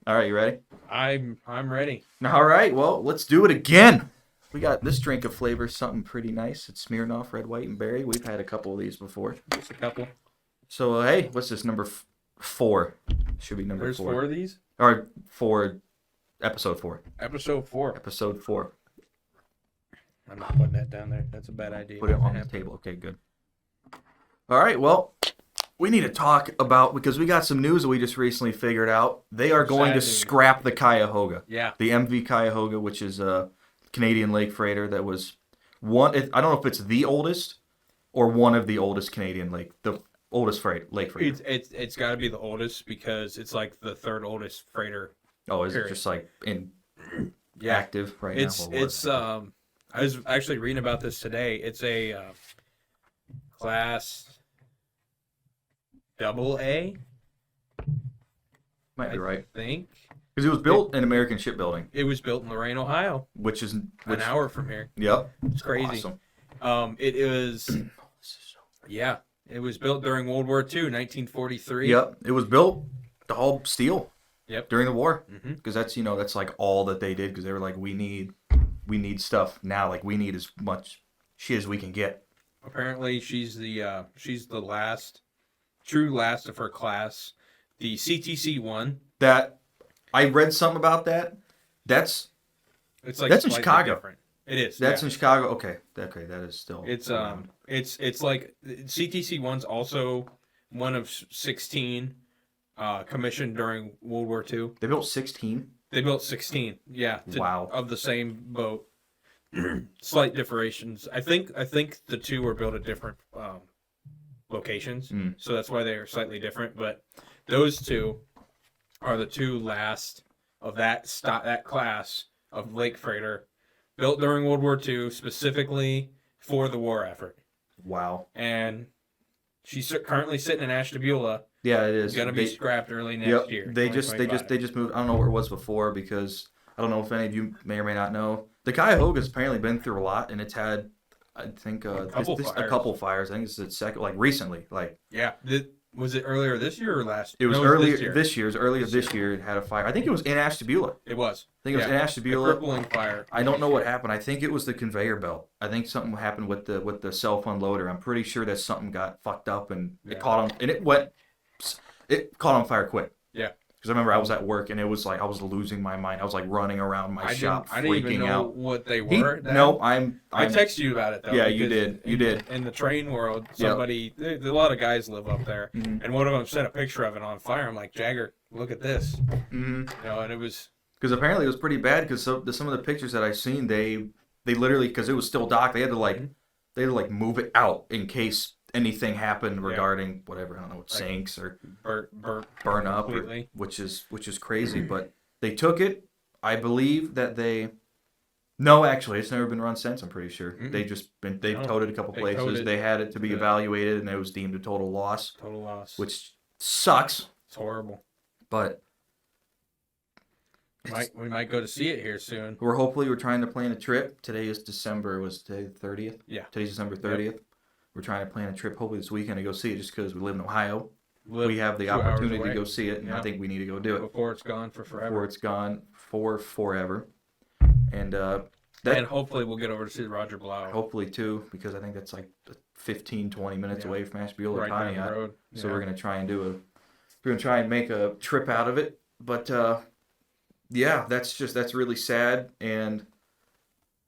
All right, you ready? I'm ready. All right, well, let's do it again. We got this drink of flavor, something pretty nice. It's Smirnoff Red, White, and Berry. We've had a couple of these before. Just a couple. So, hey, what's this, four? Should be number There's four. four of these. Or four, episode four. Episode 4. Episode four. I'm not putting that down there. That's a bad idea. Put it on the table. Okay, good. All right, well, we need to talk about, because we got some news that we just recently figured out. They are going to scrap the Cuyahoga. Yeah. The MV Cuyahoga, which is a Canadian lake freighter that was I don't know if it's the oldest or one of the oldest the oldest lake freighter. It's got to be the oldest because it's like the third oldest freighter. Oh, is it just like active right now? It's I was actually reading about this today. It's a class AA. Might be right. I think. Because it was built in American shipbuilding. It was built in Lorain, Ohio, which an hour from here. Yep. It's crazy. Awesome. It is. Yeah, it was built during World War II, 1943. Yep. It was built to haul steel. Yep. During the war, because that's like all that they did. Because they were like, we need stuff now. Like we need as much shit as we can get. Apparently, she's the true last of her class. The CTC one. That I read something about that. That's in Chicago. Different. It is. That's in Chicago. Okay, that is still. It's it's like CTC one's also one of 16 commissioned during World War II. They built 16. They built 16. Yeah. Wow. Of the same boat. Slight differentiations. I think the two were built at different locations, so that's why they are slightly different. But those two are the two last of that class of lake freighter built during World War II, specifically for the war effort. Wow. And she's currently sitting in Ashtabula. Yeah, it is. It's gonna be scrapped early next year. They just moved. I don't know where it was before because I don't know if any of you may or may not know. The Cuyahoga's apparently been through a lot, and it's had, I think, a couple fires. I think it's the second, like recently, like. Yeah. Was it earlier this year or last? It was earlier this year. This year. It had a fire. I think it was in Ashtabula. It was. I think it was in Ashtabula. A crippling fire. I don't know what happened. I think it was the conveyor belt. I think something happened with the self unloader. I'm pretty sure that something got fucked up and it caught on, and it caught on fire quick. Yeah. Because I remember I was at work and it was like I was losing my mind. I was like running around my shop, freaking out. I didn't even know what they were. I texted you about it though. Yeah, you did. In the train world, somebody, a lot of guys live up there, and one of them sent a picture of it on fire. I'm like, Jagger, look at this. And it was because apparently it was pretty bad. Because some of the pictures that I've seen, they literally, because it was still dark, they had to move it out in case anything happened regarding whatever, I don't know, what sinks or burn up, which is crazy. But they took it. I believe that no, actually, it's never been run since. I'm pretty sure they've towed it a couple places. They had it to be evaluated, and it was deemed a total loss. Which sucks. It's horrible. But we might go to see it here soon. We're trying to plan a trip. Today is December. Was today the 30th? Yeah. Today's December 30th. Yep. We're trying to plan a trip hopefully this weekend to go see it just because we live in Ohio. We have the opportunity to go see it, and I think we need to go do it. Before it's gone for forever. Before it's gone for forever. And and hopefully we'll get over to see Roger Blau. Hopefully too, because I think that's like 15-20 minutes away from Ashtabula or Conneaut. So we're going to try and make a trip out of it. But that's really sad. And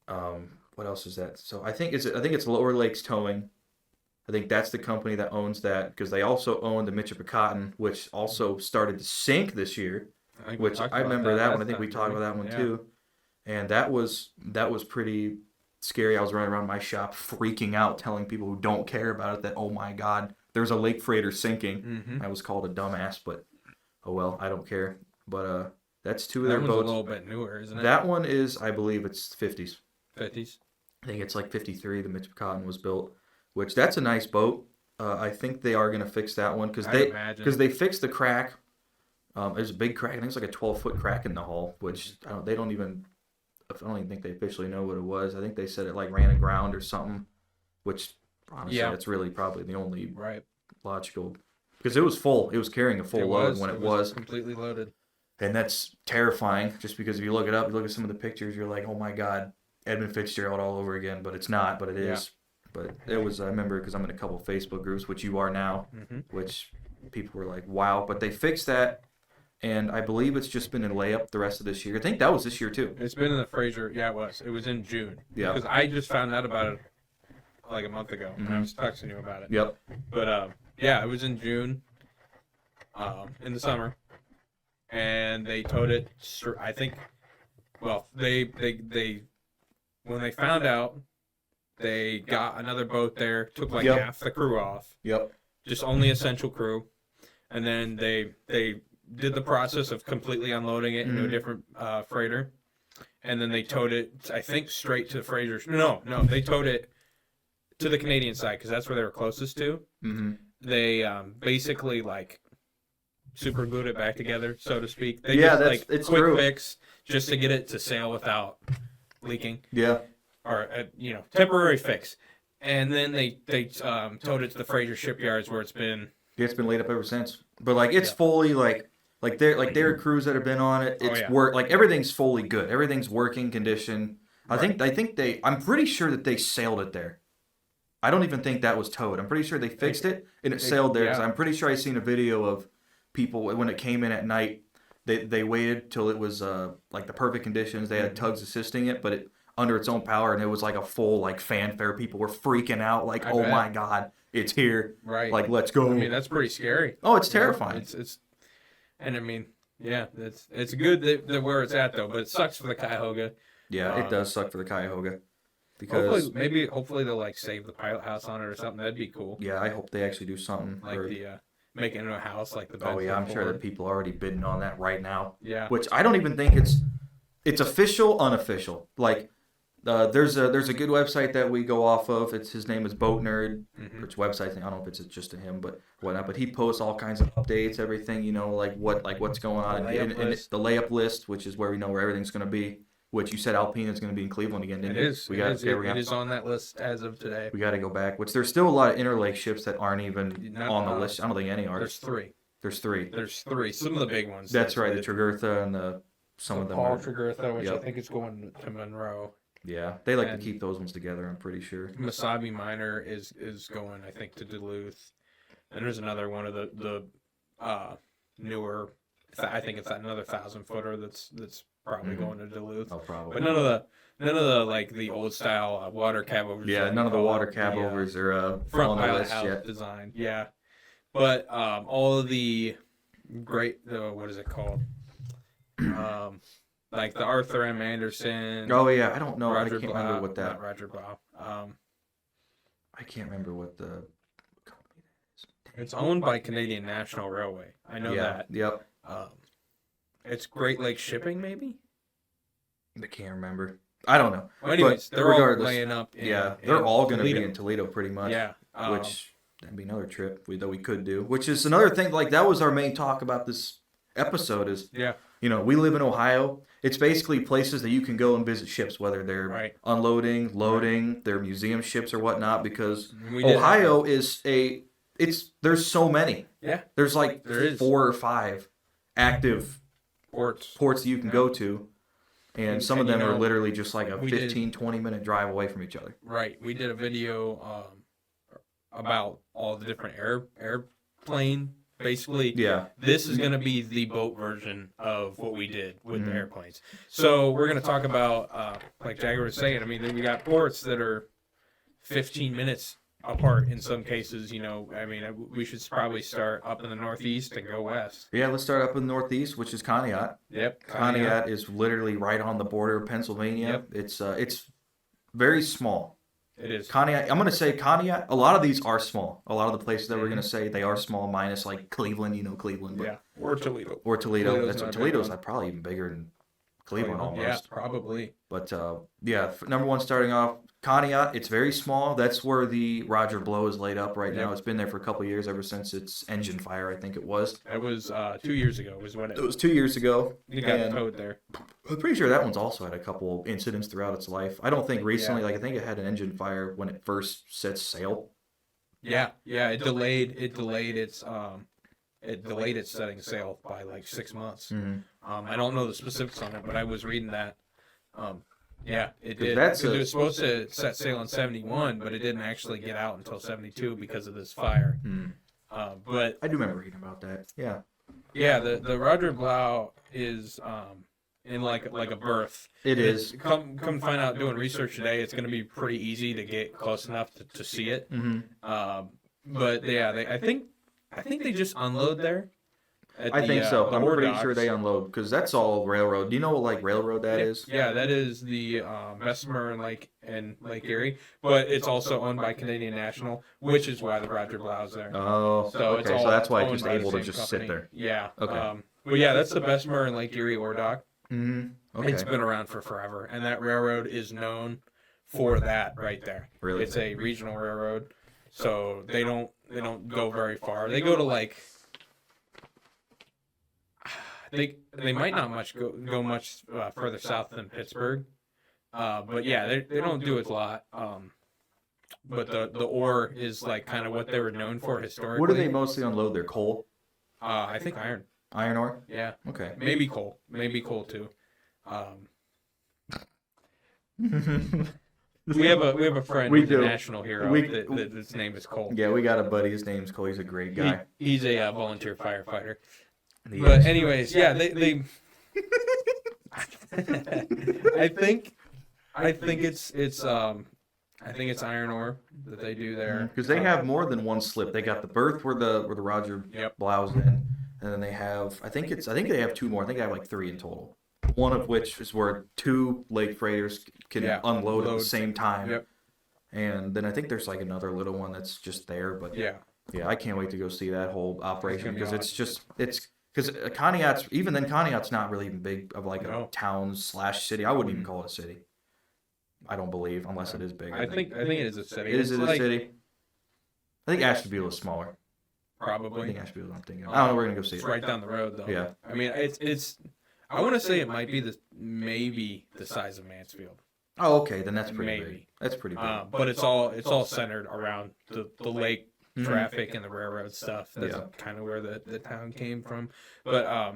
what else is that? So I think it's Lower Lakes Towing. I think that's the company that owns that, because they also own the Michipicoten, which also started to sink this year. I remember that one. I think we talked about that one too. And that was pretty scary. I was running around my shop freaking out, telling people who don't care about it that, oh my God, there's a lake freighter sinking. I was called a dumbass, but oh well, I don't care. But that's two of their boats. That one's a little bit newer, isn't it? That one is, I believe it's 50s. 50s? I think it's like 53. The Michipicoten was built. Which, that's a nice boat. I think they are going to fix that one because they fixed the crack. There's a big crack. I think it's like a 12-foot crack in the hull, which I don't even think they officially know what it was. I think they said it like ran aground or something, which honestly, that's really probably the only logical, because it was full. It was carrying a full load when it was completely loaded. And that's terrifying just because if you look it up, you look at some of the pictures, you're like, oh my God, Edmund Fitzgerald all over again. But it's not, but it Yeah. is. But it was, I remember because I'm in a couple Facebook groups, which you are now, Mm-hmm. which people were like, wow. But they fixed that. And I believe it's just been in layup the rest of this year. I think that was this year too. It's been in the Fraser. Yeah, it was. It was in June. Yeah. Because I just found out about it like a month ago. And I Mhm. was texting you about it. Yep. But yeah, it was in June, in the summer, and they towed it. I think. Well, they when they found out, they got another boat there. Took like Yep. half the crew off. Yep. Just only essential crew, and then they did the process of completely unloading it into a Mhm. different freighter, and then they towed it. I think straight to Fraser. No, they towed it to the Canadian side because that's where they were closest to. Mm-hmm. They basically like super glued it back together, so to speak. They Yeah, just that's- like it's quick true. fix just to get it to sail without leaking, Yeah. or temporary fix. And then they towed it to the Fraser shipyards where it's been. Yeah, it's been laid up ever since. But like it's fully like there are crews that have been on it. It's like everything's fully good. Everything's working condition. I think I'm pretty sure that they sailed it there. I don't even think that was towed. I'm pretty sure they fixed it and it sailed there. 'Cause I'm pretty sure I seen a video of people when it came in at night. They waited till it was like the perfect conditions. They had tugs assisting it, but it under its own power, and it was like a full like fanfare. People were freaking out, like, "Oh my God, it's here! Right. Like, let's go!" I mean, that's pretty scary. Oh, it's terrifying. It's and I mean, yeah, it's good that where it's at though, but it sucks for the Cuyahoga. Yeah, it does suck for the Cuyahoga because Hopefully they'll like save the pilot house on it or something. That'd be cool. yeah, I hope they actually do something. Like make it into a house like the. Oh yeah, I'm sure Bedford that people are already bidding on that right now. Yeah. Which I don't even think it's official, unofficial. Like there's a good website that we go off of. His name is Boat Nerd. Mhm. Which website? I don't know if it's just to him, but whatnot. But he posts all kinds of updates, everything. Like what's going on, and the layup list, which is where we know where everything's going to be. Which you said Alpena is going to be in Cleveland again, didn't It you? is. It is on that list as of today. We got to go back. Which there's still a lot of interlake ships that aren't even on the list. I don't think any are. There's three. There's three. There's three. Some of the big ones. That's right. The Tregurtha and some of them Paul are. Tregurtha, which I Yep. think is going to Monroe. Yeah, they like to And- keep those ones together. I'm pretty sure. Masabi Minor is going, I think, to Duluth. And there's another one of the newer. I think it's another 1,000-footer that's probably Mhm. going to Duluth. Oh, probably. But none of the like the old style water cab overs. Yeah, that none we of the call water it, cab the, overs are front on the pilot list house yet. design. Yeah, but all of the great what is it called? Like the Arthur M. Anderson. Oh yeah, I don't know. Roger I can't Blau, remember what that. not Roger Blau. I can't remember what the company is. It's owned by Canadian National Railway. I know Yeah. that. Yep. It's Great Lakes Shipping, maybe. I can't remember. I don't know. Well, anyways, But they're regardless, all laying up. they're all going to be Toledo. in Toledo pretty much. Yeah. Which that'd be another trip that we could do. Which is another thing. Like that was our main talk about this episode. Is Yeah. we live in Ohio. It's basically places that you can go and visit ships, whether they're Right. unloading, loading, they're museum ships or whatnot. Because We did Ohio is there's so many. Yeah. There's like There is. 4 or 5 active Ports. ports that you can go to, and some of and them are literally just like a we did- 15-20 minute drive away from each other. Right. We did a video about all the different airplane. Basically, Yeah. this is going to be the boat version of what we did with the Mhm. airplanes. So we're going to talk about, like Jagger was saying, I mean, we got ports that are 15 minutes apart in some cases. I mean, we should probably start up in the Northeast and go west. Yeah, let's start up in the Northeast, which is Conneaut. Yep. Conneaut is literally right on the border of Pennsylvania. It's very small. It is. Conneaut, I'm going to say Conneaut, a lot of these are small. A lot of the places that we're going to say, they are small, minus like Cleveland, Cleveland. But, Yeah. Or Toledo. Or Toledo. Toledo's not a big Toledo's one. probably even bigger than Cleveland almost. Yeah, probably. But number one, starting off, Conneaut. It's very small. That's where the Roger Blow is laid up right now. Yep. It's been there for a couple of years, ever since its engine fire, I think it was. It was 2 years ago was when It was 2 years ago. it got and towed there. I'm pretty sure that one's also had a couple incidents throughout its life. I don't think recently. I think it had an engine fire when it first set sail. Yeah, it delayed its it delayed its setting sail by like 6 months. Mm-hmm. I don't know the specifics on it, but I was reading that. Yeah, it did. That's It was supposed to set sail in 71, but it didn't actually get out until 72 because of this fire. But I do remember reading about that. Yeah. yeah, the Roger Blau is in like a berth. It is. Come find out doing research today. It's going to be pretty easy to get close enough to see it. Mm-hmm. But yeah, I think they just unload there. I think so. The I'm ore pretty docks. sure they unload because that's all railroad. Do you know what like railroad that is? Yeah, that is the Bessemer and Lake Erie, but it's also owned by Canadian National, which is why the Roger Blau's there. Oh, So it's okay. all So that's why it's owned just by the able to same just company. sit there. Yeah. Okay. But yeah, that's the Bessemer and Lake Erie ore dock. Mm-hmm. Okay. It's been around for forever, and that railroad is known for that right there. Really? It's a regional railroad, so they don't go very far. They go to like they might not go much further south than Pittsburgh, but yeah, they don't do it a lot. But the ore is like kind of what they were known for historically. What do they mostly unload? Their coal, I think iron. iron ore. Yeah. Okay. Maybe coal too. We have a friend We who's do. a national hero. That his name is Cole. Yeah, we got a buddy. His name's Cole. He's a great guy. He's a volunteer firefighter. He But is. anyways, yeah, they I think it's iron ore that they do there Because they have more than one slip. They got the berth where the Roger Yep. Blau's in, and then they have I think they have two more. I think they have like 3 in total. One of which is where 2 lake freighters can unload at the same time. Yep. And then I think there's like another little one that's just there. But Yeah. I can't wait to go see that whole operation gonna be because it's because Conneaut's even then Conneaut's not really even big of like a No. town/city. I wouldn't even call it a city. I don't believe unless it is big. I think it is a city. Is it It's a like- city? I think Ashtabula is smaller. I Probably. think Ashtabula. I'm thinking. I don't know. We're gonna go see It's it. right down the road though. Yeah. I mean, it's. I want to say it might be maybe the size of Mansfield. Oh, okay. Then that's pretty Maybe. big. That's pretty big. But it's all centered around the lake Mhm. traffic and the railroad stuff. That's Yeah. kind of where the town came from. But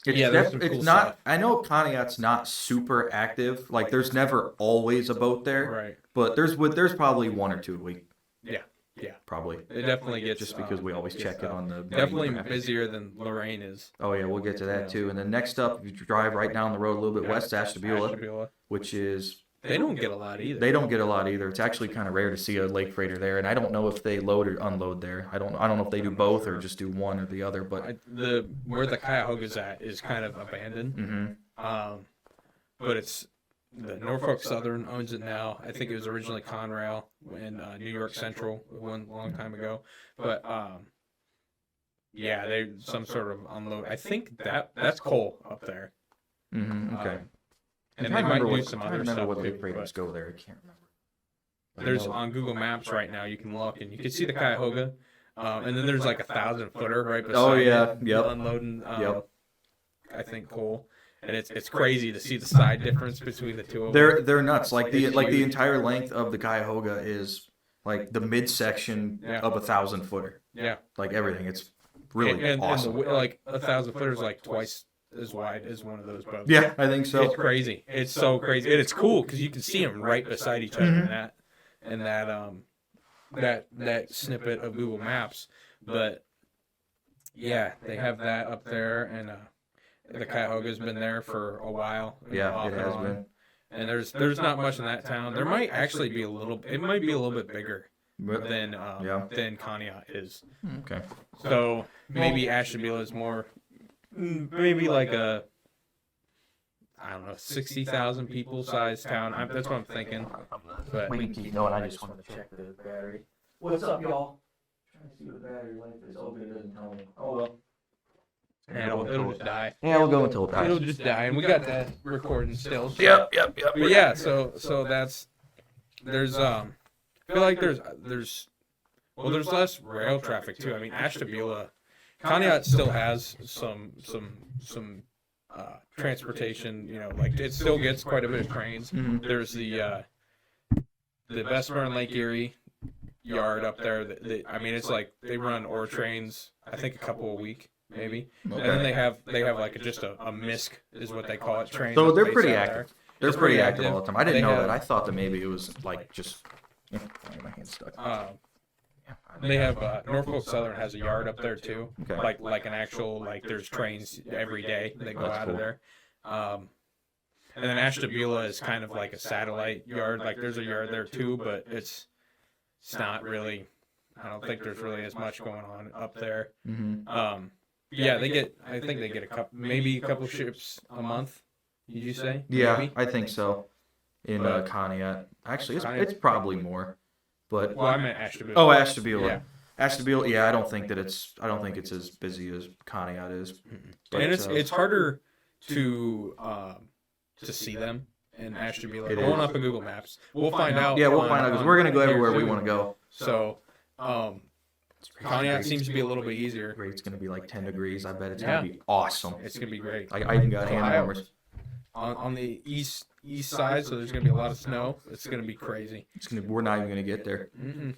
It's yeah, there's some it's cool not. stuff. I know Conneaut's not super active. Like, there's never always a boat there. right, But there's probably 1 or 2 a week. yeah, Probably. it definitely gets Just because we always check it on the definitely traffic. busier than Lorraine is. Oh yeah, we'll get to that too. And then next up, if you drive right down the road a little bit west, Ashtabula, Ashtabula. which is They don't get a lot either. they don't get a lot either. It's actually kind of rare to see a lake freighter there, and I don't know if they load or unload there. I don't know if they do both or just do one or the other. But Where the Cuyahoga's at is kind of abandoned. mhm. But it's the Norfolk Southern owns it now. I think it was originally Conrail in New York Central one long time ago. But yeah, they some sort of unload. I think that's coal up there. Okay. And they might do some other stuff what too. lake freighters But go there. I can't remember. I there's know- on Google Maps right now. You can look and you can see the Cuyahoga. And then there's like 1,000-footer right beside Oh, yeah. it, Yep. unloading. Yep. I think coal. And it's crazy to see the side difference between the two of them. They're nuts. Like the huge. entire length of the Cuyahoga is like the midsection Yeah. of a 1,000-footer. Yeah. Like everything. It's really and awesome. like 1,000-footer is like twice as wide as one of those boats. Yeah, I think so. It's crazy. It's so crazy, and it's cool because you can see them right beside each other Mm-hmm. in that snippet of Google Maps. But yeah, they have that up there, and the Cuyahoga's been there for a while. Yeah, off it and has on. been. And there's not much in that town. There might actually be a little. It might be a little bit bigger But- than Yeah. than Conneaut is. Okay. So maybe Ashtabula is more, maybe like a, I don't know, 60,000 people size town. That's what I'm thinking. But We can keep going. I just wanted to check the battery. What's up, y'all? Trying to see what the battery life is. Oh, but it doesn't tell me. Oh well. and it'll just die. Yeah, we'll go until it dies. It'll just die, and we got that recording still. So. Yep. But yeah, so that's there's I feel like there's less rail traffic too. I mean, Ashtabula, Conneaut still has some transportation. You know, like it still gets quite a bit of trains. Mhm. There's the Bessemer and Lake Erie. yard up there. I mean, it's like they run ore trains. I think a couple a week, maybe. Okay. And then they have like just a MISC is what they call it. Train. So they're that's pretty based out active. there. They're It's pretty pretty active all the active. time. I didn't They know have- that. I thought that maybe it was like just. My hand's stuck. They have Norfolk Southern has a yard up there too, Okay. like an actual like there's trains every day that go That's out cool. of there. And then Ashtabula is kind of like a satellite yard. Like there's a yard there too, but it's not really. I don't think there's really as much going on up there. Mm-hmm. Yeah, they get. I think they get maybe a couple ships a month. Did you say? Yeah, Maybe? I think so. In But- Conneaut, actually, Conneaut- it's probably more. But Well, I meant Ashtabula. oh, Ashtabula. Yeah. Ashtabula. Yeah, I don't think it's as busy as Conneaut is. But, And it's harder to see them in Ashtabula. It Going is. up in Google Maps, we'll find out. Yeah, we'll find out because we're gonna go everywhere we want to go. So, Conneaut seems to be a little bit easier. It's gonna be like 10 degrees. I bet it's Yeah. gonna be awesome. It's gonna be great. I even got hand Ohio. warmers. On the east side, so there's gonna be a lot of snow. It's gonna be crazy. We're not even gonna get there. Mm-mm.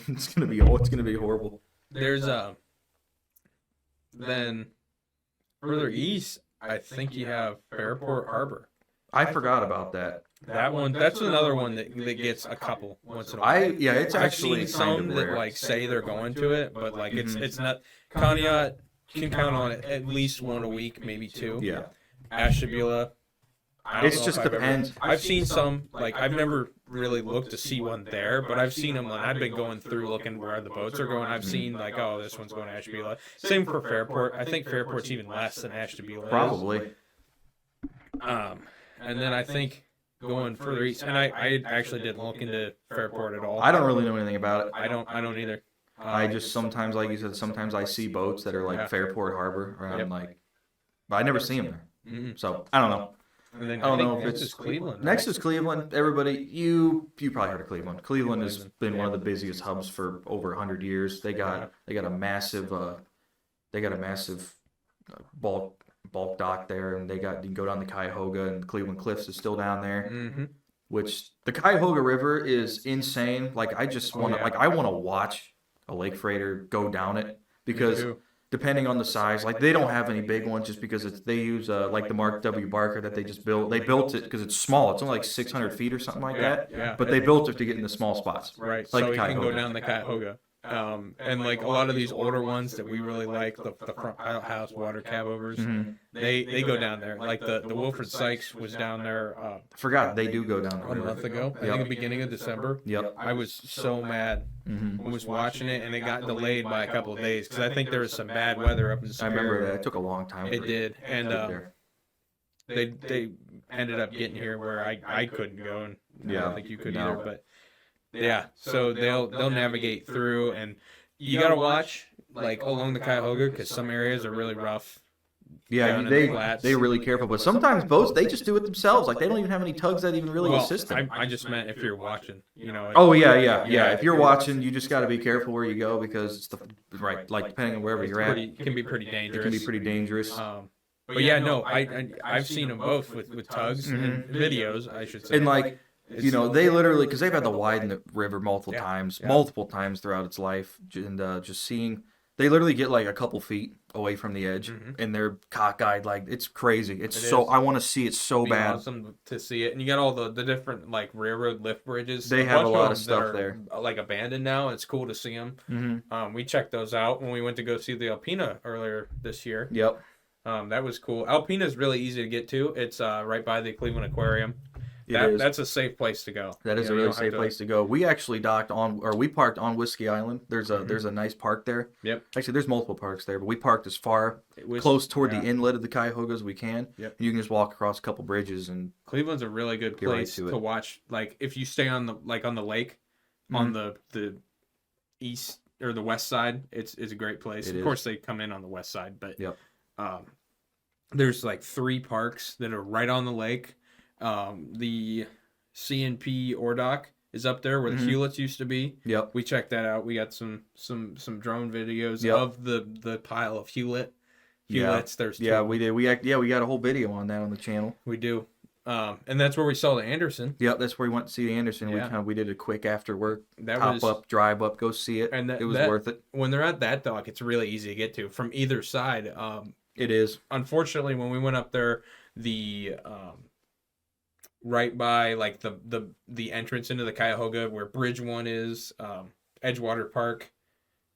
It's gonna be horrible. There's then further east, I think you have Fairport Harbor. I forgot about that. That's another one that gets a couple once in a while. It's I've actually seen kind some of that rare. like say they're going to it, but like Mhm. it's not. Conneaut can count on it at least one a week, maybe two. Yeah, Ashtabula. I don't It's know just if I've ever- depends. I've seen some like I've never really looked to see one there, but I've seen them when I've been going through looking where the boats are going. I've seen like, oh, this one's going to Ashtabula. Same for Fairport. I think Fairport's even less than Ashtabula. is. Probably. And then I think going further east, and I actually didn't look into Fairport at all. I don't really know anything about it. I don't either. I just sometimes, like you said, sometimes I see boats that are like Yeah. Fairport Harbor around Yep. like, but I never see them there. Mhm. So I don't know. And then I don't think know if next it's is Cleveland. Next right? is Cleveland. Everybody, you probably heard of Cleveland. Cleveland has been one of the busiest hubs for over 100 years. They got a massive bulk dock there, and you can go down the Cuyahoga, and the Cleveland Cliffs is still down there. Mm-hmm. Which the Cuyahoga River is insane. Like I just want to I want to watch a lake freighter go down it because depending on the size, like they don't have any big ones just because they use like the Mark W. Barker that they just built. They built it because it's small. It's only like 600 feet or something like that. Yeah. But they built it to get in the small spots. Right, Like so the you can go Cuyahoga. down the Cuyahoga. And like a lot of these older ones that we really like, the front pilot house water cab overs, Mhm. they go down there. Like the Wilfred Sykes was down there Forgot they do go down the a river. month ago. I Yep. think the beginning of December. Yep. I was so mad. Mhm. I was watching it and it got delayed by a couple of days because I think there was some bad weather up in I Superior. remember that. It took a long time. It did, and to get there. they ended up getting here where I couldn't go, and I Yeah, don't think you could no. either. But yeah, so they'll navigate through, and you gotta watch like along the Cuyahoga because some areas are really rough. Yeah, down in the flats. they're really careful, but sometimes boats they just do it themselves. Like they don't even have any tugs that even really Well, assist them. I just meant if you're watching, you know. Oh yeah. If you're watching, you just got to be careful where you go because it's like depending on wherever you're at, it can be pretty dangerous. it can be pretty dangerous. But yeah, no, I've seen them both with tugs and videos, I should say. And like It's- you know, they literally because they've had to widen the river multiple Yeah. multiple times throughout its life, and just seeing they literally get like a couple feet away from the edge, Mhm. and they're cockeyed like it's crazy. It's It so is. I want to see it so Be bad. awesome to see it, and you got all the different like railroad lift bridges. They A have a bunch lot them of stuff that are, there. like abandoned now. It's cool to see them. Mm-hmm. We checked those out when we went to go see the Alpina earlier this year. Yep. That was cool. Alpina is really easy to get to. It's right by the Cleveland Aquarium. It is. That's a safe place to go. That is You a know, you really don't have safe place to go. We actually we parked on Whiskey Island. There's a nice park there. Yep. Actually, there's multiple parks there, but we parked as far It was close toward yeah. the inlet of the Cuyahoga as we can. Yep. And you can just walk across a couple bridges and Cleveland's a really good Get right place to it. to watch. Like if you stay on the lake, on the east or the west side, it's a great place. It Of is. course, they come in on the west side, but Yep. there's like 3 parks that are right on the lake. The CNP ore dock is up there where the Mhm. Hewletts used to be. Yep. We checked that out. We got some drone videos Yep. of the pile of Hewlett. Yeah. Hewletts. There's 2. Yeah, we did. We got a whole video on that on the channel. We do. And that's where we saw the Anderson. Yep, that's where we went to see Anderson. Yeah. We did a quick after work, That pop was up, drive up, go see it. and It was worth it. when they're at that dock. It's really easy to get to from either side. It is. Unfortunately, when we went up there, the right by like the entrance into the Cuyahoga where Bridge 1 is, Edgewater Park.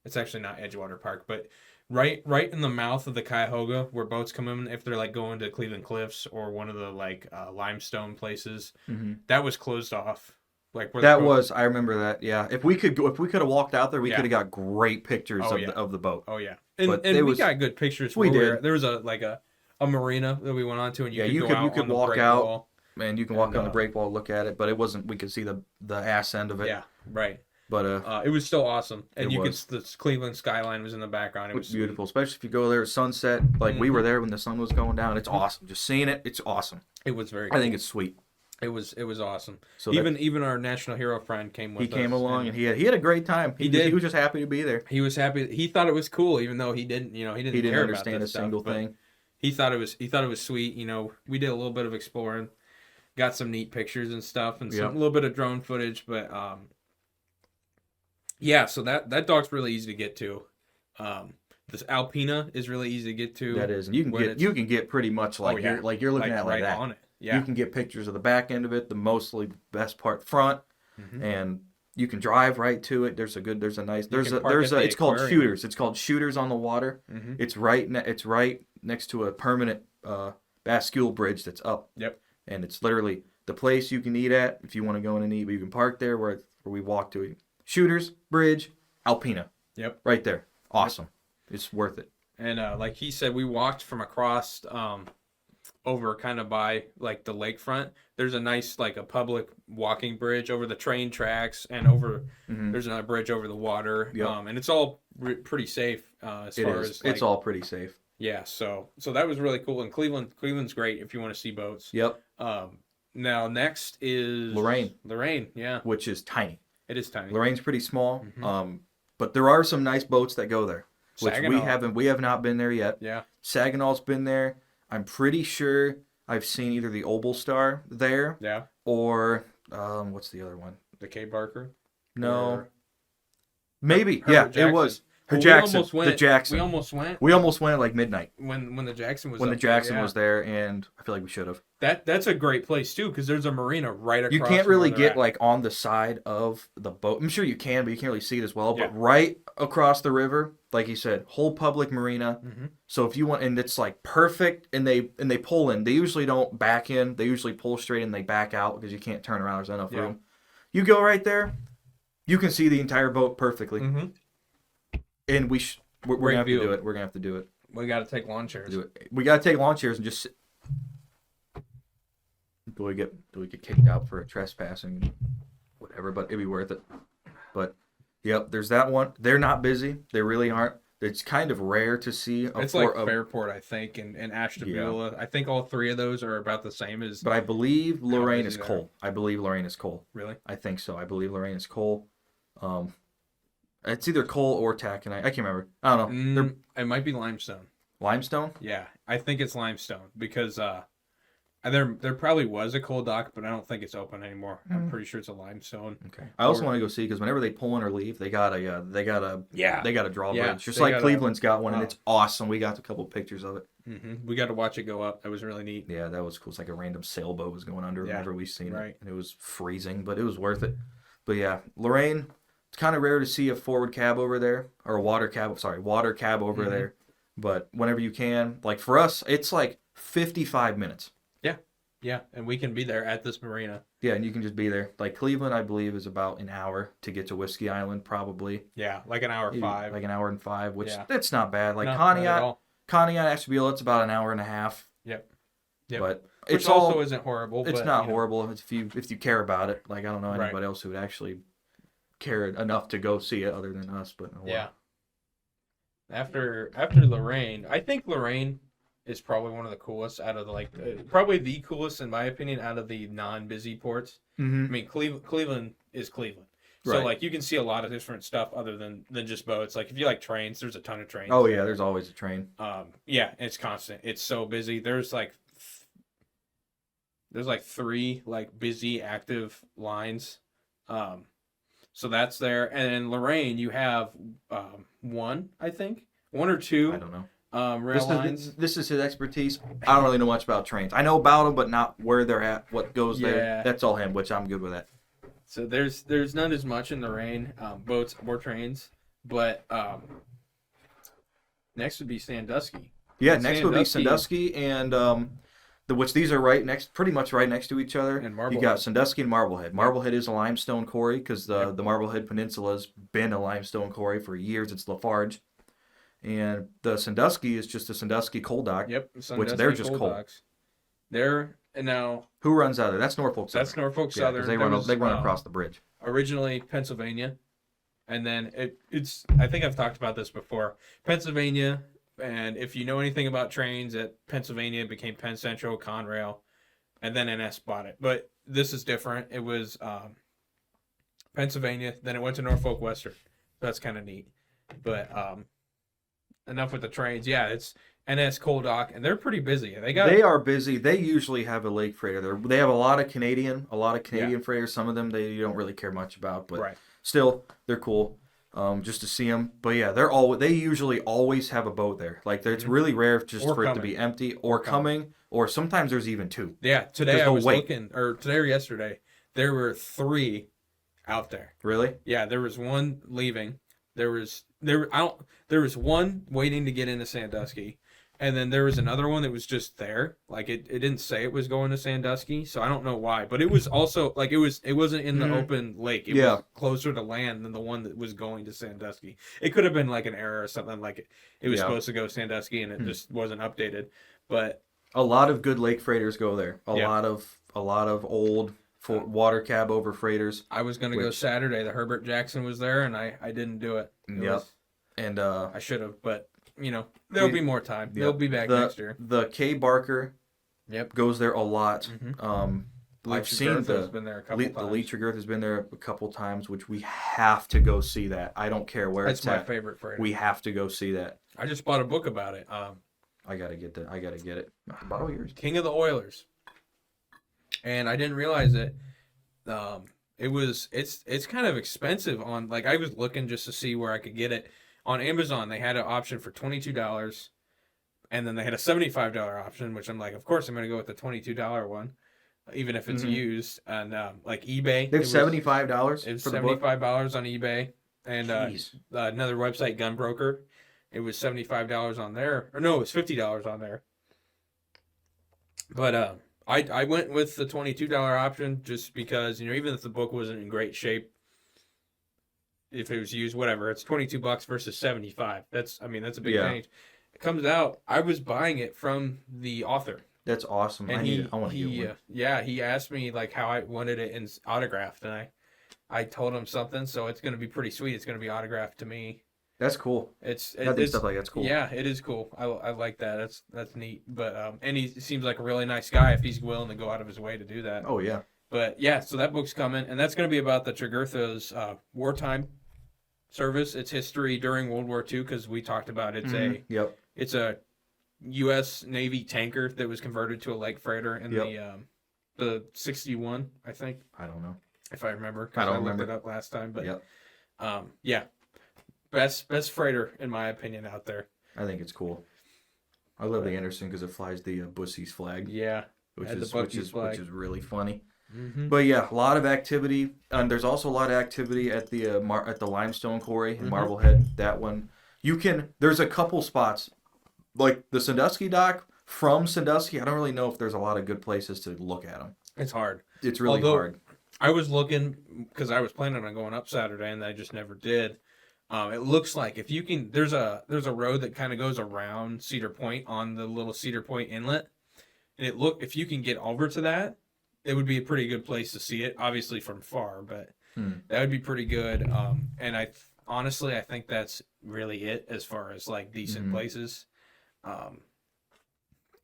It's actually not Edgewater Park, but right in the mouth of the Cuyahoga where boats come in if they're like going to Cleveland Cliffs or one of the like limestone places. Mm-hmm. That was closed off. Like where that was, I remember that. Yeah, if we could have walked out there, we Yeah. could have got great pictures Oh, of yeah. the boat. Oh yeah, But and it we was- got good pictures. we where did. There was a marina that we went on to, and you Yeah, could you go could- out you could on the walk break out. wall. Man, you can walk And, on the break wall, look at it, but it wasn't. We could see the ass end of it. Yeah, right. But It was still awesome, and It you was. could the Cleveland skyline was in the background. It it was was beautiful, especially if you go there at sunset. Like we were there when the sun was going down. It's awesome. Just seeing it, it's awesome. It was very. I Cool. think it's sweet. It was awesome. So even our national hero friend came with he us. came along and he had a great time. He did. He was just happy to be there. He was happy. He thought it was cool, even though he didn't. He didn't. He didn't care understand about a this single stuff, but thing. He thought it was sweet. We did a little bit of exploring, got some neat pictures and stuff, and Yep. a little bit of drone footage. But yeah. So that dock's really easy to get to. This Alpina is really easy to get to. That is, and you when can get pretty much like yeah. you're looking at it like right that. on it. Yeah. You can get pictures of the back end of it, the mostly best part front, Mhm. and you can drive right to it. It's the called aquarium. Shooters. It's called Shooters on the Water. Mhm. It's right next to a permanent bascule bridge that's up. Yep. And it's literally the place you can eat at if you want to go in and eat. But you can park there where we walk to it. Shooters Bridge, Alpina. Yep. Right there. Awesome. It's worth it. And like he said, we walked from across over kind of by like the lakefront. There's a nice like a public walking bridge over the train tracks and over Mhm. there's another bridge over the water. Yep. And it's all pretty safe as It far is. as like, It's all pretty safe. yeah. So that was really cool. And Cleveland's great if you want to see boats. Yep. Now next is Lorraine, yeah, Which is tiny. it is tiny. Lorraine's pretty small. Mhm. But there are some nice boats that go there. Which Saginaw. we have not been there yet. Yeah. Saginaw's been there. I'm pretty sure I've seen either the Obel Star there Yeah. or what's the other one? The K Barker. No. Or Maybe. Herbert Yeah, it Jackson. was. Her Well, Jackson. We almost The Jackson. We almost went We almost went at like midnight when the Jackson was when up the Jackson there, yeah. was there, and I feel like we should have. That's a great place too because there's a marina right across. You can't from really where they're get at. like on the side of the boat. I'm sure you can, but you can't really see it as well. Yeah. But right across the river, like you said, whole public marina. Mhm. So if you want, and it's like perfect, and they pull in. They usually don't back in. They usually pull straight and they back out because you can't turn around. There's not enough Yeah. room. You go right there, you can see the entire boat perfectly. Mhm. And we're Great gonna have view. to do it. We're gonna have to do it. We got to take lawn chairs. Do it. We gotta take lawn chairs and just sit. Do we get kicked out for trespassing? Whatever, but it'd be worth it. But yep, there's that one. They're not busy. They really aren't. It's kind of rare to see. It's like Fairport, I think, and Ashtabula. I think all three of those are about the same as. But I believe Lorraine is busy they coal. I believe Lorraine is coal. Really? I think so. I believe Lorraine is coal. It's either coal or taconite. I can't remember. I don't know. They're It might be limestone. limestone. Yeah, I think it's limestone because there probably was a coal dock, but I don't think it's open anymore. I'm pretty sure it's a limestone. Okay. I also want to go see because whenever they pull in or leave, they got a Yeah. drawbridge, Yeah, just they like got a- Cleveland's got one, and wow. it's awesome. We got a couple pictures of it. We got to watch it go up. That was really neat. Yeah, that was cool. It's like a random sailboat was going under Yeah, whenever we seen right. it, and it was freezing, but it was worth it. But yeah, Lorraine. It's kind of rare to see a forward cab over there or a water cab. Sorry, water cab over Mhm. there. But whenever you can, like for us, it's like 55 minutes. Yeah, and we can be there at this marina. Yeah, and you can just be there. Like Cleveland, I believe, is about an hour to get to Whiskey Island, probably. Yeah, like an hour Maybe 5. Like an hour and 5, which Yeah. that's not bad. Like No, not at all. Conneaut, Ashtabula, it's about an hour and a half. Yep. But Which it's also all. isn't horrible. It's but, not you know, horrible if you care about it. Like I don't know Right. anybody else who would actually care enough to go see it other than us. But oh well. Yeah. After Lorraine, I think Lorraine is probably one of the coolest out of the probably the coolest in my opinion out of the non-busy ports. Mm-hmm. I mean, Cleveland is Cleveland. So Right. like you can see a lot of different stuff other than just boats. Like if you like trains, there's a ton of trains. Oh yeah, there's always a train. Yeah, it's constant. It's so busy. There's there's like 3 like busy active lines. So that's there. And in Lorraine, you have 1, I think, 1 or 2. I don't know. Rail lines. This is his expertise. I don't really know much about trains. I know about them, but not where they're at, what goes there. That's all him, which I'm good with that. So there's not as much in Lorraine, boats or trains, but next would be Sandusky. Yeah, next would be Sandusky and which these are pretty much right next to each other. And Marblehead. You got Sandusky and Marblehead. Marblehead is a limestone quarry because the Marblehead Peninsula's been a limestone quarry for years. It's Lafarge. And the Sandusky is just a Sandusky coal dock. Yep, which they're just coal. Docks. And now who runs out of there? That's Norfolk Southern. That's Norfolk Southern. Yeah, they run across the bridge. Originally Pennsylvania, and then it's. I think I've talked about this before. Pennsylvania, and if you know anything about trains, at Pennsylvania it became Penn Central, Conrail, and then NS bought it. But this is different. It was Pennsylvania, then it went to Norfolk Western. That's kind of neat. But enough with the trains. Yeah, it's NS Coal Dock, and they're pretty busy. They are busy. They usually have a lake freighter there. They have a lot of Canadian freighters. Some of them you don't really care much about, but still, they're cool. Just to see them. But yeah, they usually always have a boat there. Like it's really rare just for it to be empty or coming, or sometimes there's even 2. Yeah, today I was looking, or today or yesterday, there were 3 out there. Really? Yeah, there was 1 leaving. There was 1 waiting to get into Sandusky, and then there was another one that was just there. Like it didn't say it was going to Sandusky, so I don't know why. But it was also like it wasn't in the open lake. It was closer to land than the one that was going to Sandusky. It could have been like an error or something. Like it was supposed to go Sandusky and it just wasn't updated. But a lot of good lake freighters go there. A lot of old water cab over freighters. I was going to go Saturday. The Herbert Jackson was there, and I didn't do it. And I should have, but there'll be more time. They'll be back next year. The K. Barker goes there a lot. I've seen been there a couple times. The Leach Girth has been there a couple times, which we have to go see that. I don't care where it's at. That's my favorite freighter. We have to go see that. I just bought a book about it. I gotta get that. I gotta get it. About yours. King of the Oilers. And I didn't realize it. It's kind of expensive on, like, I was looking just to see where I could get it. On Amazon, they had an option for $22, and then they had a $75 option, which I'm like, of course I'm going to go with the $22 one, even if it's used. And like eBay, they have $75. It was $75 on eBay, and another website, Gunbroker, it was $75 on there, or no, it was $50 on there. But I went with the $22 option just because, even if the book wasn't in great shape, if it was used, whatever, it's $22 versus $75. That's a big change. It comes out, I was buying it from the author. That's awesome. And I want to get one. Yeah, he asked me like how I wanted it autographed, and I told him something, so it's going to be pretty sweet. It's going to be autographed to me. That's cool. It's stuff like that's cool. Yeah, it is cool. I like that. That's neat. But and he seems like a really nice guy if he's willing to go out of his way to do that. Oh yeah. But yeah, so that book's coming, and that's going to be about the Tregurtha's wartime service. Its history during World War II, because we talked about it's a U.S. Navy tanker that was converted to a lake freighter in the 61, I think. I don't know if I remember. I looked it up last time, but yeah. Best freighter in my opinion out there. I think it's cool. I love the Anderson because it flies the Bussey's flag. Yeah, which is really funny. Mm-hmm. But yeah, a lot of activity, and there's also a lot of activity at the limestone quarry in Marblehead. That one, there's a couple spots like the Sandusky dock. From Sandusky, I don't really know if there's a lot of good places to look at them. It's hard. It's really hard. I was looking because I was planning on going up Saturday, and I just never did. It looks like if you can, there's a road that kind of goes around Cedar Point on the little Cedar Point inlet, and if you can get over to that, it would be a pretty good place to see it. Obviously from far, but that would be pretty good. And I think that's really it as far as like decent places.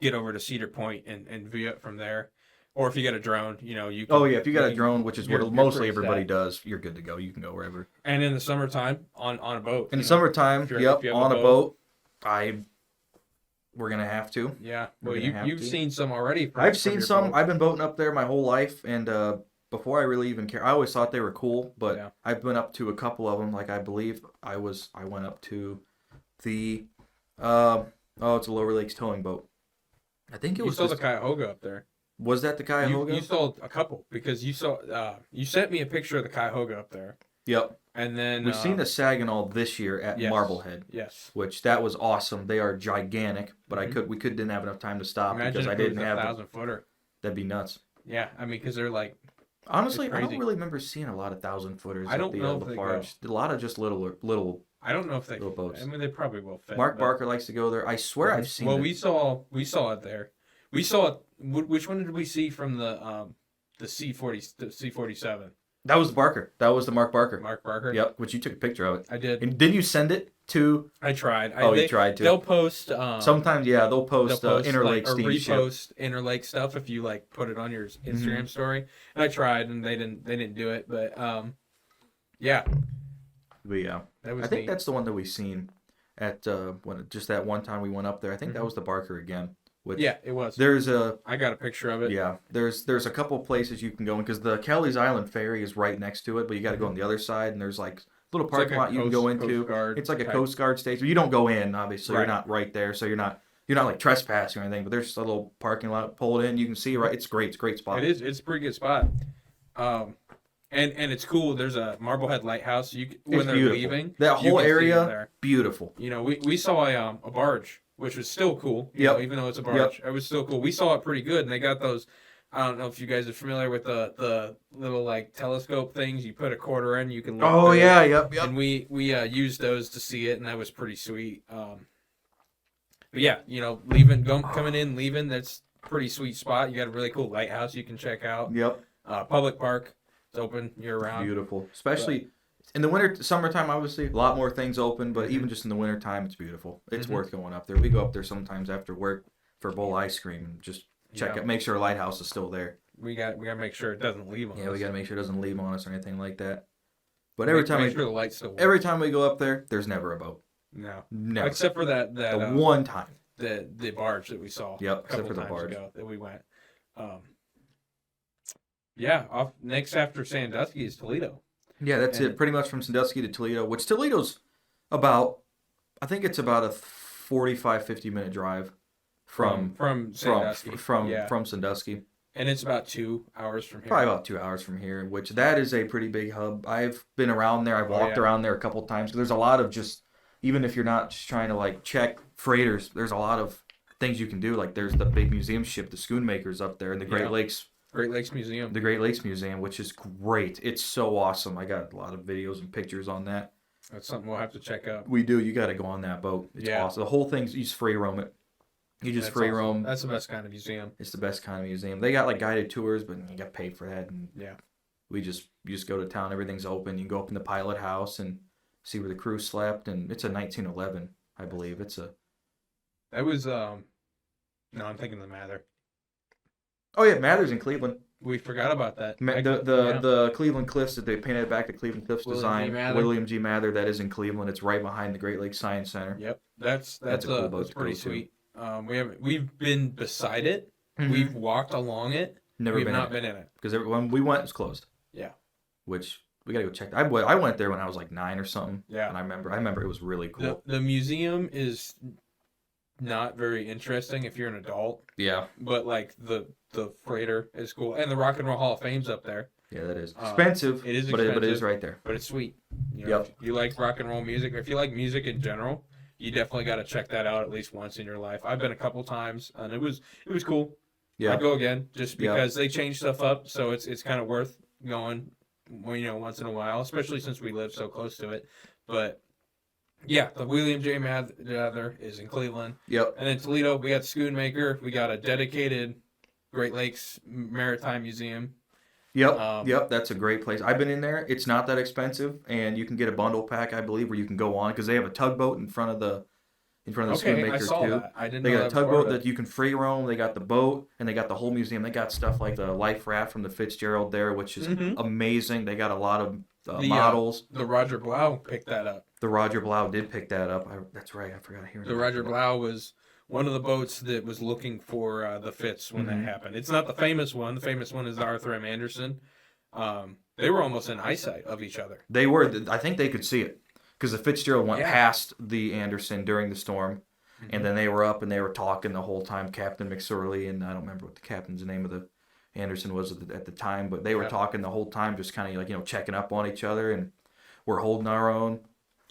Get over to Cedar Point and view it from there. Or if you got a drone, you can. Oh yeah, if you got a drone, which is what mostly everybody does, you're good to go. You can go wherever. And in the summertime, on a boat. In the summertime, on a boat, We're gonna have to. Yeah. We're Well, gonna have you've to. seen some already. I've From seen your some. boat. I've been boating up there my whole life, and before I really even care, I always thought they were cool. But Yeah. I've been up to a couple of them. Like I believe I went up to the, it's a Lower Lakes towing boat. I think it You was saw just, the Cuyahoga up there. was that the Cuyahoga? You saw a couple because you sent me a picture of the Cuyahoga up there, Yep. and then We've seen the Saginaw this year at yes, Marblehead, yes. which that was awesome. They are gigantic, but Mhm. we didn't have enough time to stop Imagine because if I it didn't was a have. 1,000-footer. That'd be nuts. Yeah, I mean, because they're like, Honestly, it's I don't crazy. really remember seeing a lot of 1,000-footers I at don't the know if they Lafarge. A lot of just little. I don't know if they. Little boats. I mean, they probably will fit. Mark but- Barker likes to go there. I swear I've seen. Well, it. we saw it there. We saw it. Which one did we see from the C-47? That was Barker. That was the Mark Barker. Mark Barker. Yep, which you took a picture of it. I did. And didn't you send it to? I tried. You tried to. They'll post. Sometimes, yeah, they'll post Interlake or steamship. repost Interlake stuff if you like put it on your Instagram story. And I tried, and they didn't do it. But yeah, But yeah, that was. I think neat. that's the one that we seen at just that one time we went up there. I think that was the Barker again. Which Yeah, it was. There's a I got a picture of it. yeah. There's a couple of places you can go in because the Kelly's Island ferry is right next to it, but you got to go on the other side, and there's like little It's like parking a lot you can go into. Coast Guard It's like a type. Coast Guard station. You don't go in, obviously. Right. You're not right there, so you're not like trespassing or anything. But there's just a little parking lot. Pull it in. You can see right. It's great. It's a great spot. It is. It's a pretty good spot. And it's cool. There's a Marblehead lighthouse. When It's they're beautiful. leaving, That you whole can see it area, there. beautiful. You know, we saw a barge, which was still cool. You Yep. know, even though it's a barge, it was still cool. We saw it pretty good, and they got those. I don't know if you guys are familiar with the little like telescope things. You put a quarter in, you can look. Oh through it. yeah, yep. And we used those to see it, and that was pretty sweet. But yeah, you know, coming in, leaving. That's a pretty sweet spot. You got a really cool lighthouse you can check out. Yep. Public park. It's open year round. Beautiful, especially in the winter, summertime. Obviously, a lot more things open, but Mhm. even just in the wintertime, it's beautiful. It's Mhm. worth going up there. We go up there sometimes after work for a bowl of ice cream and just check Yeah. it, make sure our lighthouse is still there. We got to make sure it doesn't leave on Yeah, us. we got to make sure it doesn't leave on us or anything like that. But Make sure every the lights still work. time we go up there, there's never a boat. No. Never. Except for that the one time. the barge that we saw. Yep, a except couple for the times barge. ago that we went. Yeah, off next after Sandusky is Toledo. Yeah, that's And- it. Pretty much from Sandusky to Toledo, which Toledo's about, I think it's about a 45, 50-minute drive from Sandusky. Yeah. from Sandusky. And it's about 2 hours from here. Probably about 2 hours from here, which that is a pretty big hub. I've been around there. I've walked yeah. around there a couple times. There's a lot of just, even if you're not just trying to like check freighters, there's a lot of things you can do. Like there's the big museum ship, the Schoonmakers up there, and the Great Yeah. Lakes Museum. the Great Lakes Museum, which is great. It's so awesome. I got a lot of videos and pictures on that. That's something we'll have to check out. We do. You got to go on that boat. It's Yeah. awesome. The whole thing's, you just free roam it. You just That's free awesome. roam. That's the best kind of museum. It's the best kind of museum. They got like guided tours, but you got to pay for that. And Yeah. you just go to town. Everything's open. You can go up in the pilot house and see where the crew slept. And it's a 1911, I believe. It's a. That was no, I'm thinking the Mather. Oh yeah, Mather's in Cleveland. We forgot about that. The Cleveland Cliffs that they painted back the Cleveland Cliffs William design. G. Mather. William G. Mather. That is in Cleveland. It's right behind the Great Lakes Science Center. Yep. That's a cool boat that's to go pretty to. sweet. We've been beside it. Mhm. We've walked along it. Never We've been not in been in it. because when we went, it was closed. Yeah. Which we gotta go check. I went there when I was like 9 or something. Yeah. And I remember it was really cool. The museum is not very interesting if you're an adult, Yeah. but like the freighter is cool, and the Rock and Roll Hall of Fame's up there. Yeah, that is expensive. It is but it is expensive. right there. But it's sweet. You know, Yep. If you like rock and roll music, or if you like music in general, you definitely got to check that out at least once in your life. I've been a couple times, and it was cool. Yeah. I'd go again just Yeah. because they change stuff up, so it's kind of worth going, once in a while, especially since we live so close to it. But yeah, the William J. Mather is in Cleveland, Yep. and in Toledo we got Schoonmaker. We got a dedicated Great Lakes Maritime Museum. Yep. Yep. That's a great place. I've been in there. It's not that expensive, and you can get a bundle pack, I believe, where you can go on because they have a tugboat in front of the Okay, I Schoonmaker saw too. that. I didn't They know got a that was part tugboat of it. that you can free roam. They got the boat, and they got the whole museum. They got stuff like the life raft from the Fitzgerald there, which is Mhm. amazing. They got a lot of The, models. The Roger Blau picked that up. The Roger Blau did pick that up. That's right. I forgot to hear The Roger Blau was one of the boats that was looking for the Fitz when that happened. It's not the famous one. The famous one is the Arthur M. Anderson. They were almost in eyesight of each other. They were. I think they could see it because the Fitzgerald went Yeah. past the Anderson during the storm, and then they were up and they were talking the whole time. Captain McSorley and I don't remember what the captain's name of the Anderson was at the time, but they were talking the whole time, just kind of like, you know, checking up on each other, and we're holding our own.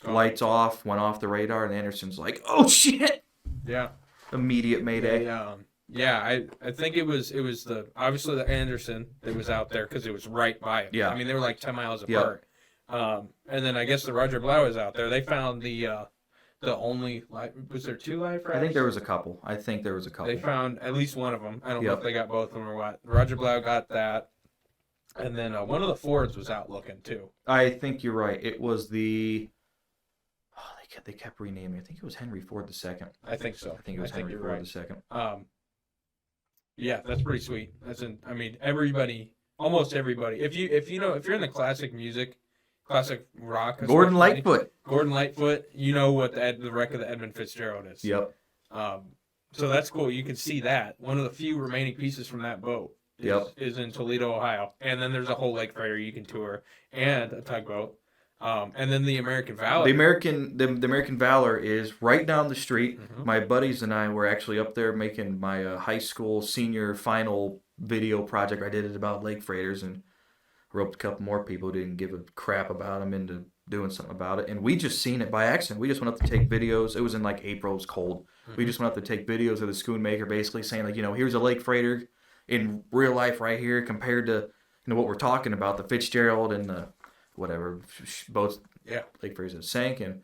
Lights off, went off the radar, and Anderson's like, "Oh shit!" Yeah. Immediate mayday. I think it was obviously the Anderson that was out there because it was right by it. Yeah. I mean, they were like 10 miles apart. And then I guess the Roger Blau was out there. They found the only was there 2 life rafts? I think there was a couple. They found at least one of them. I don't know if they got both of them or what. Roger Blau got that, and then one of the Fords was out looking too. I think you're right. It was the. Oh, they kept renaming. I think it was Henry Ford II. I think so. I think it was Henry Ford II. Yeah, that's pretty sweet. I mean, almost everybody. If you're in the classic music, classic rock, Gordon Lightfoot. you know what the wreck of the Edmund Fitzgerald is. Yep. So that's cool. You can see that. One of the few remaining pieces from that boat is in Toledo, Ohio. And then there's a whole lake freighter you can tour and a tugboat. And then the American Valor. The American Valor is right down the street. My buddies and I were actually up there making my high school senior final video project. I did it about lake freighters and roped a couple more people who didn't give a crap about them into doing something about it. And we just seen it by accident. We just went up to take videos. It was in like April. It was cold. We just went up to take videos of the Schoonmaker, basically saying like, you know, here's a lake freighter in real life right here compared to, you know, what we're talking about, the Fitzgerald and the whatever boats, lake freighters that sank. And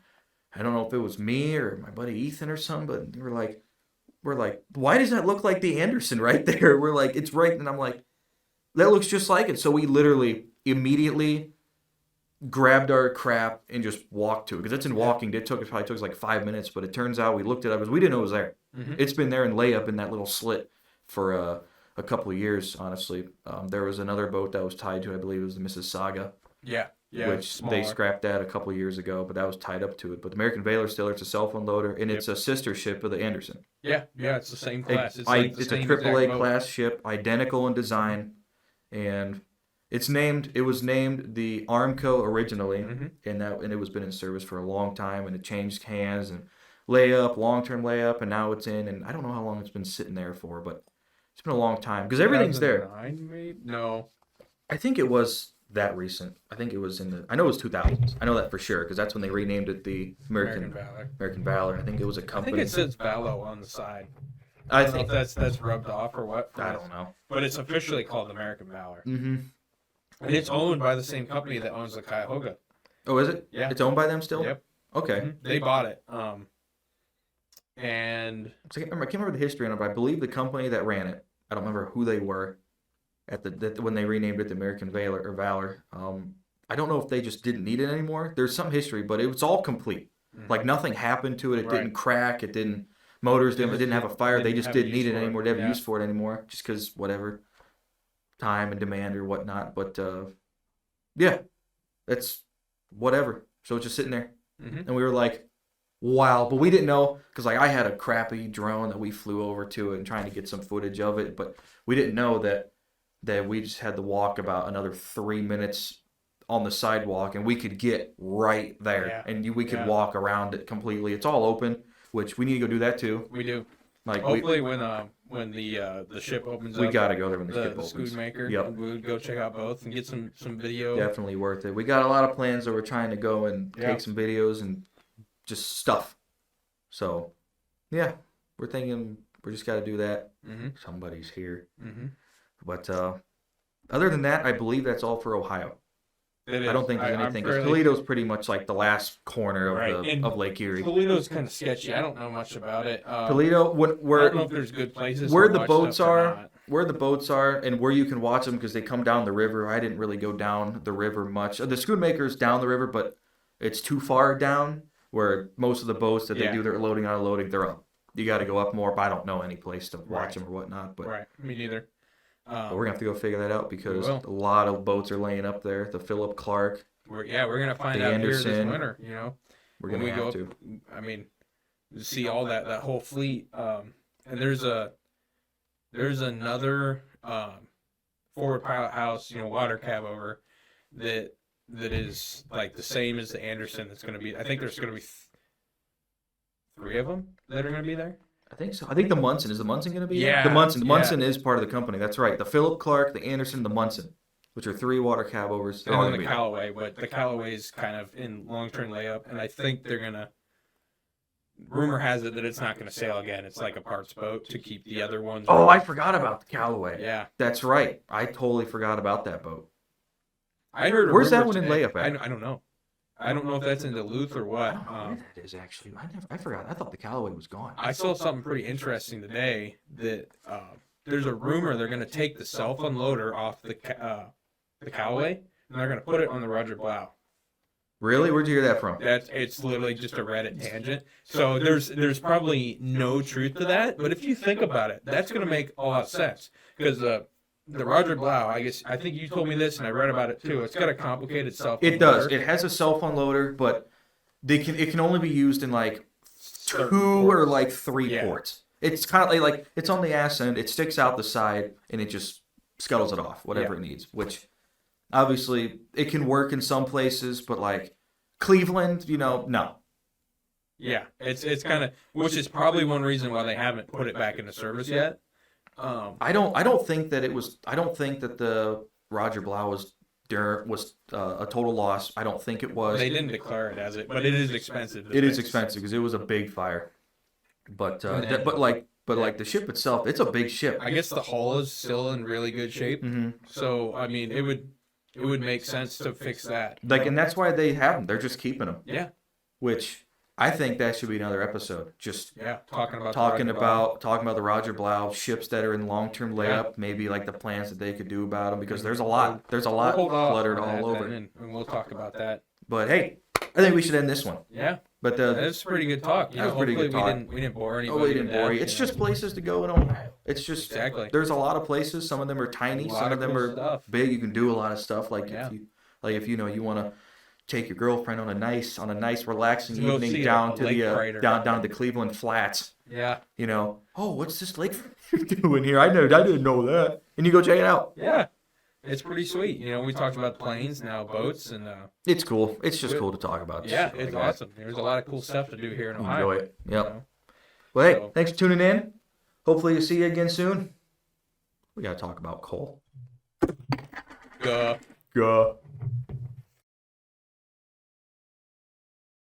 I don't know if it was me or my buddy Ethan or something, but we're like, why does that look like the Anderson right there? We're like, it's right. And I'm like, that looks just like it. So we literally immediately grabbed our crap and just walked to it because it's in walking. It probably took us like 5 minutes, but it turns out we looked it up because we didn't know it was there. It's been there in layup in that little slit for a couple of years, honestly. There was another boat that was tied to it. I believe it was the Mississauga. Yeah, which smaller. They scrapped that a couple of years ago, but that was tied up to it. But the American Valor still, it's a cell phone loader, and it's a sister ship of the Anderson. Yeah, it's the same class. It's a AAA class ship, identical in design, and it was named the Armco originally, and it was been in service for a long time, and it changed hands and long-term layup, and now it's in, and I don't know how long it's been sitting there for, but it's been a long time because everything's there. No, I think it was that recent. I think it was I know it was 2000s. I know that for sure because that's when they renamed it the American Valor. I think it was a company. I think it says Valo on the side. I think that's rubbed off or what. I don't know. But it's officially called American Valor. Mm-hmm. And it's owned by the same company that owns the Cuyahoga. Oh, is it? Yeah. It's owned by them still? Yep. Okay. They bought it. And I can't remember the history on it, but I believe the company that ran it, I don't remember who they were when they renamed it the American Valor. I don't know if they just didn't need it anymore. There's some history, but it was all complete. Like nothing happened to it. It didn't crack. It didn't didn't have a fire. They just didn't need it anymore. They didn't have use for it anymore just because whatever time and demand or whatnot. But yeah, that's whatever. So it's just sitting there, and we were like, wow. But we didn't know because like I had a crappy drone that we flew over to and trying to get some footage of it, but we didn't know that we just had to walk about another 3 minutes on the sidewalk, and we could get right there, and we could walk around it completely. It's all open, which we need to go do that too. We do. Like hopefully when the ship opens up, we gotta go there when the ship opens. Schoonmaker. Yep. We would go check out both and get some video. Definitely worth it. We got a lot of plans that we're trying to go and take some videos and just stuff. So, yeah, we're thinking we just got to do that. Somebody's here. But other than that, I believe that's all for Ohio. I don't think there's anything because Toledo's pretty much like the last corner of Lake Erie. Toledo's kind of sketchy. I don't know much about it. Toledo, I don't know if there's good places where the boats are, and where you can watch them because they come down the river. I didn't really go down the river much. The Schoonmaker's down the river, but it's too far down. Where most of the boats that they do their loading and unloading, they're up. You got to go up more, but I don't know any place to watch them or whatnot. But me neither. But we're gonna have to go figure that out because a lot of boats are laying up there. The Philip Clark. We're gonna find out Anderson, here this winter. You know, we're gonna have to. I mean, to see all that whole fleet. And there's another forward pilot house, water cab over that is like the same as the Anderson. That's going to be. I think there's going to be three of them that are going to be there. I think so. I think the Munson. Is the Munson going to be there? Yeah, The Munson. The yeah. Munson is part of the company. That's right. The Philip Clark, the Anderson, the Munson, which are 3 water cab overs. They're all And then gonna the be Callaway, but the Callaway is kind of in long-term layup, and I think they're gonna. Rumor has it that it's not gonna sail again. It's like a parts boat to keep the other ones. Oh, I forgot about the Callaway. Yeah, That's right. I totally forgot about that boat. I heard. Where's that one in layup at? I don't know. I don't know if that's in Duluth or I what. don't know where that is actually. I forgot. I thought the Callaway was gone. I saw something pretty interesting today that there's a rumor they're going to take the self-unloader off the Callaway and they're going to put it on the Roger Blau. Really? Where'd you hear that from? It's literally just a Reddit tangent. So there's probably no truth to that, but if you think about it, that's going to make a lot of sense because the Roger Blau, I think you told me this and I read about it too. It's got a complicated self-unloader. It does. It has a self-unloader, but it can only be used in like 2 or like 3 ports. It's kind of like it's on the ass end. It sticks out the side and it just scuttles it off, whatever it needs. Which obviously it can work in some places, but like Cleveland, no. Yeah, it's kind of, which is probably one reason why they haven't put it back into service yet. I don't think that the Roger Blau was a total loss. I don't think it was. They didn't declare it as it, but it is expensive. It is expensive because it was a big fire. But the ship itself, it's a big ship. I guess the hull is still in really good shape. Mm-hmm. So I mean, it would make sense to fix that. And that's why they have them. They're just keeping them. Yeah. Which I think that should be another episode. Just talking about the Roger Blau ships that are in long-term layup. Maybe like the plans that they could do about them because there's a lot cluttered all over. And we'll talk about that. But hey, I think we should end this one. Yeah. But that's pretty good talk. That was pretty good talk. We didn't bore anybody. Oh, we didn't bore you. It's just places to go in Ohio. It's just exactly. There's a lot of places. Some of them are tiny. Some of them are big. You can do a lot of stuff. If you want to take your girlfriend on a nice relaxing evening down to the Cleveland Flats. Yeah. Oh, what's this lake doing here? I didn't know that. And you go check it out. Yeah. It's pretty sweet. We talked about planes, now boats, and it's cool. It's just cool to talk about. Yeah, it's awesome. There's a lot of cool stuff to do here in Ohio. Enjoy it. Yep. Well, hey, thanks for tuning in. Hopefully, you'll see you again soon. We got to talk about coal. Gah. Gah.